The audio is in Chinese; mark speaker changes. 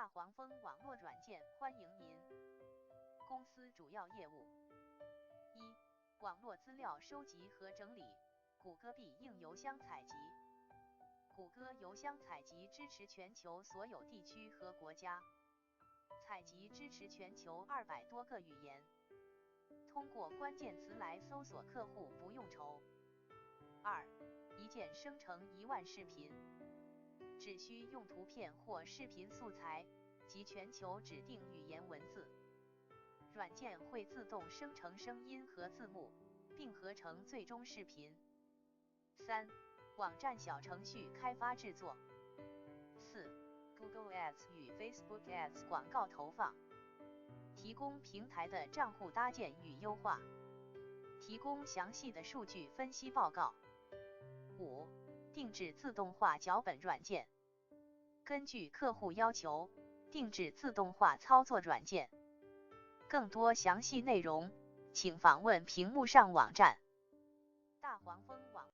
Speaker 1: 大黄蜂网络软件欢迎您。公司主要业务：一、网络资料收集和整理，谷歌必应邮箱采集。谷歌邮箱采集支持全球所有地区和国家，采集支持全球200多个语言。通过关键词来搜索客户不用愁。二、一键生成1万视频，只需用图片或视频素材及全球指定语言文字，软件会自动生成声音和字幕，并合成最终视频。三、网站小程序开发制作。四、Google Ads 与 Facebook Ads 广告投放，提供平台的账户搭建与优化，提供详细的数据分析报告。五、定制自动化脚本软件，根据客户要求，定制自动化操作软件。更多详细内容，请访问屏幕上网站。大黄蜂网